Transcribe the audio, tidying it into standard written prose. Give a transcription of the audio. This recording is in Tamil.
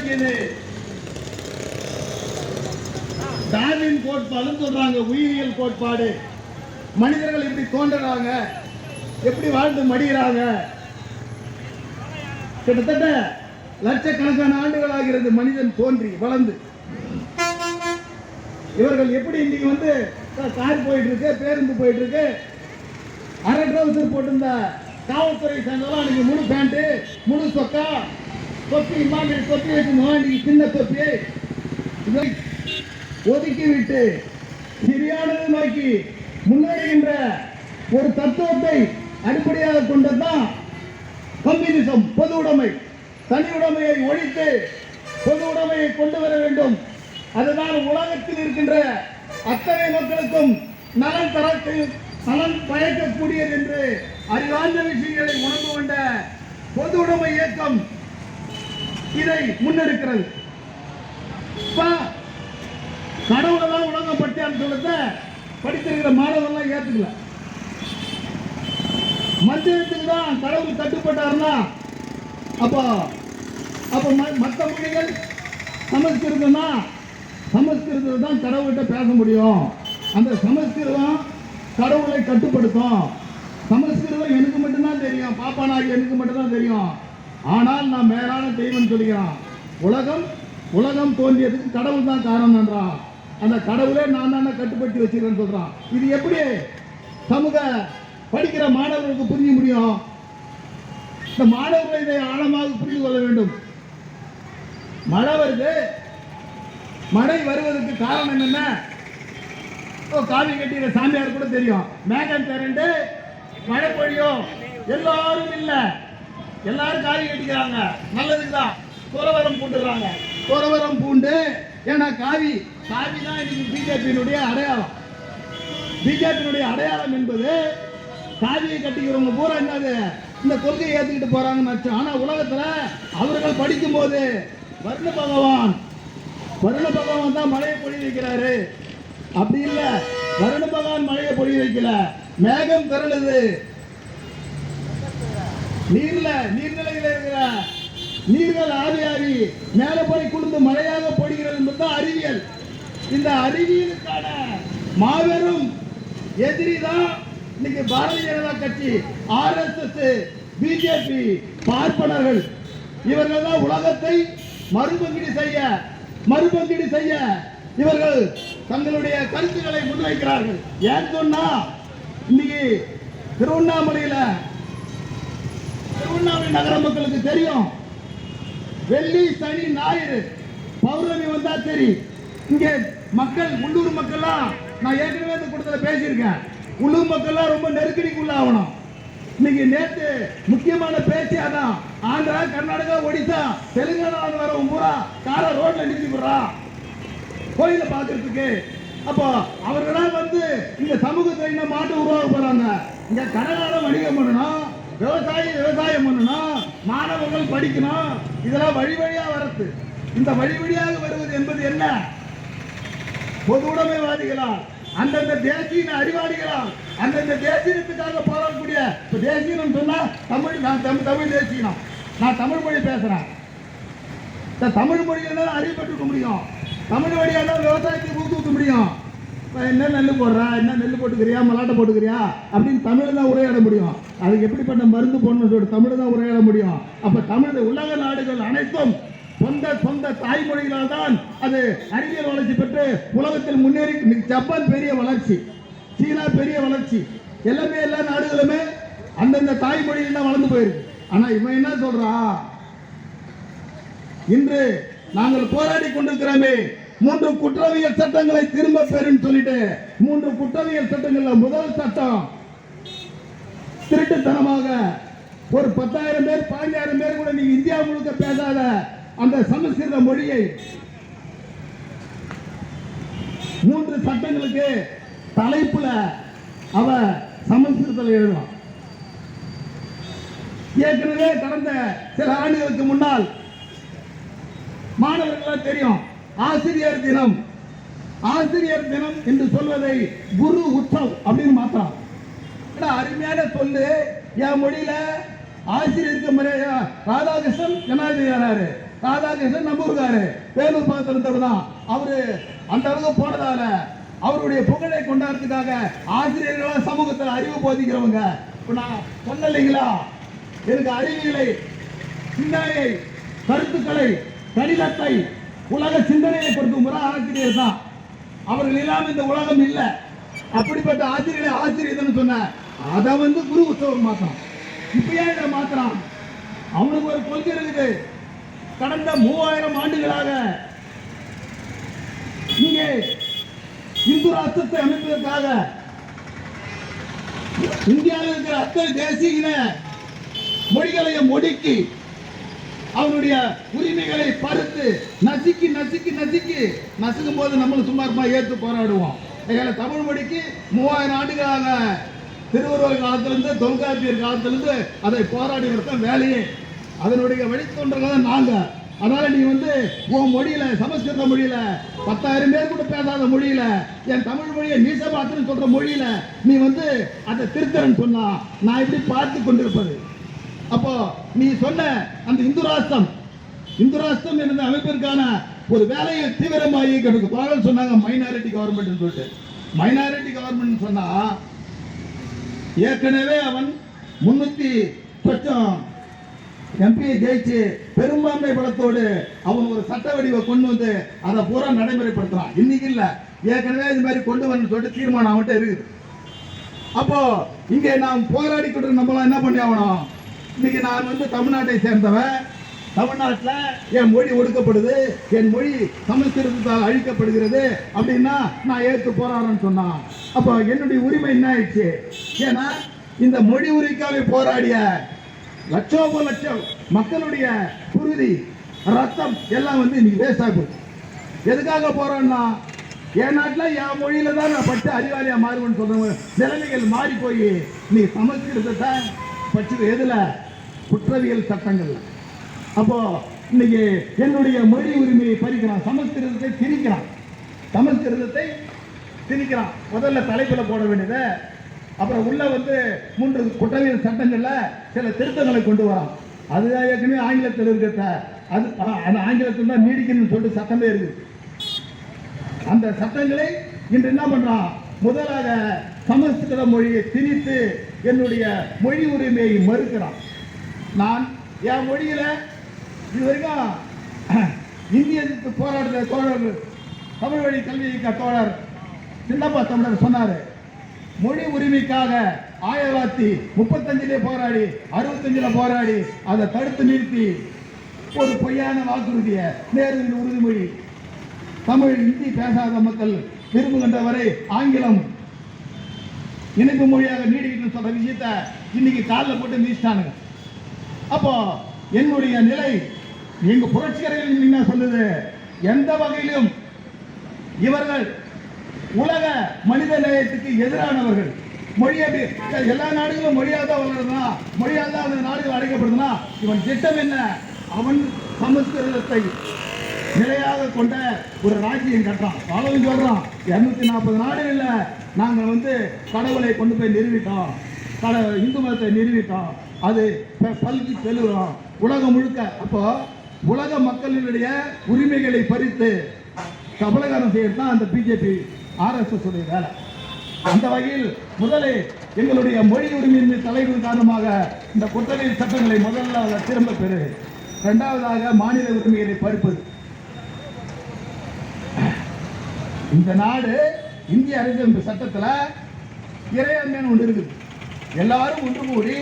தொடங்கியது. டார்வின் கோட்பாடுன்னு சொல்றாங்க, உயிரியல் கோட்பாடு. மனிதர்கள் இப்படி தோன்றுறாங்க, எப்படி வாழ்ந்து மடிகிறாங்க. கிட்டத்தட்ட லட்சக்கணக்கான ஆண்டுகள் ஆகிறது மனிதன் தோன்றி வளர்ந்து. இவர்கள் எப்படி இன்னைக்கு வந்து கார் போயிட்டு இருக்கு, பேருந்து போயிட்டு இருக்கு, அரை ட்ரவுசர் போட்டிருந்த காவல்துறை சேர்ந்தவங்க அன்னைக்கு முழு பேண்ட், முழு சொக்கா, தொப்பி, இம்மாதிரி தொப்பி வச்சுருந்தோம். இன்னைக்கு சின்ன தொப்பி இதை ஒதுக்கி விட்டு சரியானதை நோக்கி முன்னேறுகின்ற ஒரு தத்துவத்தை அடிப்படையாக கொண்டதுதான் கம்யூனிசம். பொது உடைமை, தனி உடைமையை ஒழித்து பொது உடைமையை கொண்டு வர வேண்டும். அதுதான் உலகத்தில் இருக்கின்ற அத்தனை மக்களுக்கும் நலன் நலன் பயக்கக்கூடியது என்று அறிவார்ந்த விஷயங்களை உணர்ந்து கொண்ட பொது உடைமை இயக்கம் இதை முன்னெடுக்கிறது. கடவுளெல்லாம் உலகம் பட்டியான்னு சொல்றத படித்திருக்கிற மாணவர்கள் ஏத்துக்கல. மந்திரத்துக்கு தான் கடவுள் கட்டுப்பட்டாருன்னா அப்போ மற்ற மொழிகள் சமஸ்கிருதம்னா சமஸ்கிருதம் தான் கடவுள்கிட்ட பேச முடியும். அந்த சமஸ்கிருதம் கடவுளை கட்டுப்படுத்தும். சமஸ்கிருதம் எனக்கு மட்டும்தான் தெரியும், பாப்பானாகி எனக்கு மட்டும்தான் தெரியும். ஆனால் நான் மேலான தெய்வம் சொல்லுகிறான். உலகம் தோன்றியதுக்கு கடவுள் தான் காரணம் என்றான். அந்த கடவுளே நான் தானே கட்டுப்படுத்தி வச்சிருக்கேன்னு சொல்றான். இது எப்படி சமூக படிக்கிற மாணவர்களுக்கு புரிய முடியும்? இந்த மாணவர்கள் இதை ஆழமாக புரிந்து கொள்ள வேண்டும். மழை வருவதற்கு காரணம் என்னென்ன? காவி கட்டிற சாமியார் கூட தெரியும். மேகம் திரண்டு மழை பொழியும். எல்லாரும் இல்ல, எல்லாரும் காவி கட்டிக்கிறாங்க, நல்லதுக்குதான். துறவரம் பூண்டுறாங்க. துறவரம் பூண்டு ஏன்னா காவி தான் இன்னைக்கு பிஜேபியினுடைய அடையாளம். பிஜேபியினுடைய அடையாளம் என்பது காவியை கட்டிக்கிறவங்க பூரா என்னது இந்த கொள்கையை ஏற்றுக்கிட்டு போறாங்கன்னு அர்த்தம். ஆனா உலகத்துல அவர்கள் படிக்கும் போது வருண பகவான் தான் மழையை பொழிய வைக்கிறாரு. அப்படி இல்ல, வருண பகவான் மழையை பொழிய வைக்கல. மேகம் திரளுது, நீர்நிலையில் இருக்கிற நீர்கள் ஆவி மேல போய் குளிர்ந்து மழையாக பொழிகிறது என்பதுதான் அறிவியல். இந்த அறிவியலுக்கான மாபெரும் எதிரி தான் இன்னைக்கு பாரதிய ஜனதா கட்சி, RSS, பிஜேபி, பார்ப்பனர்கள். இவர்கள் தான் உலகத்தை மறுபங்கீடு செய்ய இவர்கள் தங்களுடைய கருத்துக்களை முன்வைக்கிறார்கள். ஏன் சொன்னா இன்னைக்கு திருவண்ணாமலை நகர மக்களுக்கு தெரியும், வெள்ளி சனி ஞாயிறு பௌர்ணமி வந்தா சரி, இங்கே மக்கள் உள்ளூர் மக்கள்லாம், நான் ஏற்கனவே இந்த கூட்டத்தில் பேசியிருக்கேன், உள்ளூர் மக்கள்லாம் ரொம்ப நெருக்கடிக்குள்ள ஆகணும். இன்னைக்கு நேற்று முக்கியமான பேச்சே அதான். ஆந்திரா, கர்நாடகா, ஒடிசா, தெலுங்கானா வரவங்க பூரா கார ரோட்ல நிறுத்தி போடுறான் கோயிலை பார்க்கறதுக்கு. அப்போ அவர்களால் வந்து இந்த சமூகத்தை இன்னும் மாட்டு உருவாக போறாங்க. இங்க கடலாளம் வணிகம் பண்ணணும், விவசாயம் பண்ணணும், மாணவர்கள் படிக்கணும். இதெல்லாம் வழியா வரது. இந்த வழியாக வருவது என்பது என்ன? பொது உடைமைவாதிகளால், அந்தந்த தேசிய அறிவாளிகளால், அந்தந்த தேசியத்துக்காக போராடக்கூடிய தேசியம் சொன்னா தமிழ் தேசியம். நான் தமிழ் மொழி பேசுறேன். தமிழ் மொழியில அறிவு பெற்றுக்க முடியும். தமிழ் வழியா தான் விவசாயத்தை ஊக்குவிக்க முடியும். என்ன நெல் போடுறா, என்ன நெல் போட்டுக்கிறியா, மலாட்டை போட்டுக்கிறியா அப்படின்னு தமிழ் தான் உரையாட முடியும். அதுக்கு எப்படிப்பட்ட மருந்து போடணும்னு சொல்லிட்டு தமிழ் தான் உரையாட முடியும். அப்ப தமிழ் உலக நாடுகள் அனைத்தும் சொந்த தாய்மொழிகளால் தான் அது அறிவியல் வளர்ச்சி பெற்று உலகத்தில் முன்னேறி. ஜப்பான் பெரிய வளர்ச்சி, சீனா பெரிய வளர்ச்சி, எல்லா நாடுகளுமே அந்தந்த தாய்மொழியில் தான் வளர்ந்து போயிருக்கு. ஆனா இவன் என்ன சொல்றா, இன்று நாங்கள் போராடி கொண்டிருக்கிறோமே 3 குற்றவியல் சட்டங்களை திரும்ப பெறுன்னு சொல்லிட்டு 3 குற்றவியல் சட்டங்கள்ல முதல் சட்டம் திருட்டுத்தனமாக ஒரு 10,000 பேர் 15,000 பேர் கூட நீங்க இந்தியா முழுக்க பேசாத அந்த சமஸ்கிருத மொழியை 3 சட்டங்களுக்கு தலைப்புல அவ சமஸ்கிருதத்தில் எழுதலாம். ஏற்கனவே கடந்த சில ஆண்டுகளுக்கு முன்னால் மாணவர்கள் தெரியும், ஆசிரியர் தினம் என்று சொல்வதை குரு உற்சவ் அப்படின்னு மாற்றான். அருமையான சொல்லு. என் மொழியில ஆசிரியருக்கு ராதாகிருஷ்ணன் ஜனாதிபதி ராதாகிருஷ்ணன் நம்பூர்காரு வேலூர் பக்கத்துல இருந்தவர் தான். அவரு அந்த அளவுக்கு போனதால அவருடைய புகழை கொண்டாடுறதுக்காக ஆசிரியர்களாக சமூகத்தில் அறிவு போதிக்கிறவங்க. இப்ப நான் சொன்ன இல்லைங்களா, எனக்கு அறிவியலை, சிந்தனையை, கருத்துக்களை, கணிதத்தை, உலக சிந்தனையை பொறுத்து முறை ஆசிரியர் தான். அவர்கள் இல்லாமல் இந்த உலகம் இல்லை. அப்படிப்பட்ட ஆசிரியரை ஆசிரியர் சொன்ன அதை குரு உற்சவர் மாத்திரம். இப்ப ஏன் இதை மாத்திரம்? அவனுக்கு ஒரு கொள்கை இருக்குது. கடந்த 3000 ஆண்டுகளாக இங்கே இந்து ராஷ்டிரத்தை அமைப்பதற்காக இந்தியாவில் இருக்கிற அத்தனை தேசிய மொழிகளையும் ஒடுக்கி அவனுடைய உரிமைகளை பறித்து நசுக்கி நசுக்கி நசுக்கி நசுக்கும் போது நம்மளும் சும்மா ஏற்று போராடுவோம். தமிழ் மொழிக்கு 3000 ஆண்டுகளாக திருவள்ளுவர் காலத்திலிருந்து தொல்காப்பியர் காலத்திலிருந்து அதை போராடி தான் வேலையே. அதனுடைய வழித்தோன்றல் தான் நாங்க. அதனால நீ உன் மொழியில, சமஸ்கிருத மொழியில 10,000 பேர் கூட பேசாத மொழியில, என் தமிழ் மொழியை நீசபாத்துன்னு சொல்ற மொழியில நீ அதை திருத்தரன்னு சொன்னா நான் இப்படி பார்த்து கொண்டிருப்பது. அப்போ நீ சொன்ன அந்த இந்து ராஷ்டிரம் என்ற அமைப்பிற்கான ஒரு வேலையை தீவிரமாக இயக்க சொன்னாங்க. மைனாரிட்டி கவர்மெண்ட் சொல்லிட்டு, மைனாரிட்டி கவர்மெண்ட் சொன்னா ஏற்கனவே அவன் 300 சொச்சம் எம்பியை ஜெயிச்சு பெரும்பான்மை பலத்தோடு அவன் ஒரு சட்ட வடிவை கொண்டு அதை பூரா நடைமுறைப்படுத்துறான். இன்னைக்கு இல்ல, ஏற்கனவே இது மாதிரி கொண்டு வரணும்னு சொல்லிட்டு தீர்மானம் அவன்கிட்ட இருக்குது. அப்போ இங்கே நாம் போராடி கொண்டு நம்மளாம் என்ன பண்ணி ஆகணும்? இன்னைக்கு நான் தமிழ்நாட்டை சேர்ந்தவன். தமிழ்நாட்டில் என் மொழி ஒடுக்கப்படுது, என் மொழி சமஸ்கிருதத்தால் அழிக்கப்படுகிறது அப்படின்னா நான் ஏற்று போராடுறேன்னு சொன்னான். அப்போ என்னுடைய உரிமை என்ன ஆயிடுச்சு? ஏன்னா இந்த மொழி உரிமைக்காக போராடிய லட்சம் மக்களுடைய குருதி, ரத்தம் எல்லாம் இன்னைக்கு வேஸ்ட் ஆகும். எதுக்காக போறோம்னா என் நாட்டில் என் மொழியில தான் நான் பட்டு அறிவாளியா மாறுவேன்னு சொல்றவங்க நிலைமைகள் மாறி போய் நீ சமஸ்கிருதத்தை பற்றி எதுல குற்றவியல் சட்டங்கள்ல. அப்போ இன்னைக்கு என்னுடைய மொழி உரிமையை பறிக்கிறான், சமஸ்கிருதத்தை திணிக்கிறான். முதல்ல தலைப்புல போட வேண்டியது, அப்புறம் உள்ள 3 குற்றவியல் சட்டங்கள்ல சில திருத்தங்களை கொண்டு வரான். அது ஏற்கனவே ஆங்கிலத்தில் இருக்கிற அது ஆங்கிலத்தில் தான் நீடிக்கணும்னு சொல்லிட்டு சட்டமே இருக்கு. அந்த சட்டங்களை இன்று என்ன பண்றான்? முதலாக சமஸ்கிருத மொழியை திணித்து என்னுடைய மொழி உரிமையை மறுக்கிறான். நான் என் மொழியில இதுவரைக்கும் இந்திய போராடுற தோழர், தமிழ் வழி கல்வி இயக்க தோழர் சின்னப்பா தமிழர் சொன்னாரு, மொழி உரிமைக்காக 1935 போராடி 65 போராடி அதை தடுத்து நிறுத்தி ஒரு பொய்யான வாக்குறுதியை, நேருவின் உறுதிமொழி, தமிழ் இந்தி பேசாத மக்கள் விரும்புகின்ற வரை ஆங்கிலம் இணைப்பு மொழியாக நீடிக்கணும்னு சொல்ற விஷயத்தை இன்னைக்கு காலில் போட்டு மீசிட்டானுங்க. அப்போ என்னுடைய நிலை, எங்க புரட்சிகர்கள் என்ன சொல்லுது? எந்த வகையிலும் இவர்கள் உலக மனித நேயத்துக்கு எதிரானவர்கள். மொழி எல்லா நாடுகளும் மொழியால் தான் வளருதுன்னா, மொழியால் தான் அந்த நாடுகள் அடைக்கப்படுதுன்னா இவன் திட்டம் என்ன? அவன் சமஸ்கிருதத்தை நிலையாக கொண்ட ஒரு ராஜ்யம் கட்டுறான். பலவும் சொல்றான், 240 நாடுகளில் நாங்கள் கடவுளை கொண்டு போய் நிறுவிட்டோம், இந்து மதத்தை நிறுவிட்டோம், அது பல்கி செல்லுறோம் உலகம் முழுக்க. அப்போ உலக மக்களினுடைய உரிமைகளை பறித்து கபலகாரம் செய்யறதுதான் அந்த பிஜேபி RSS உடைய வேலை. அந்த வகையில் முதலே எங்களுடைய மொழி உரிமையின் தலைவர் காரணமாக இந்த குற்றவியல் சட்டங்களை முதல்ல திரும்ப பெறு, இரண்டாவதாக மாநில உரிமைகளை பறிப்பது. இந்த நாடு இந்திய அரசியல் சட்டத்தில் இறையாண்மைன்னு ஒன்று இருக்குது. எல்லாரும் ஒன்று கூடி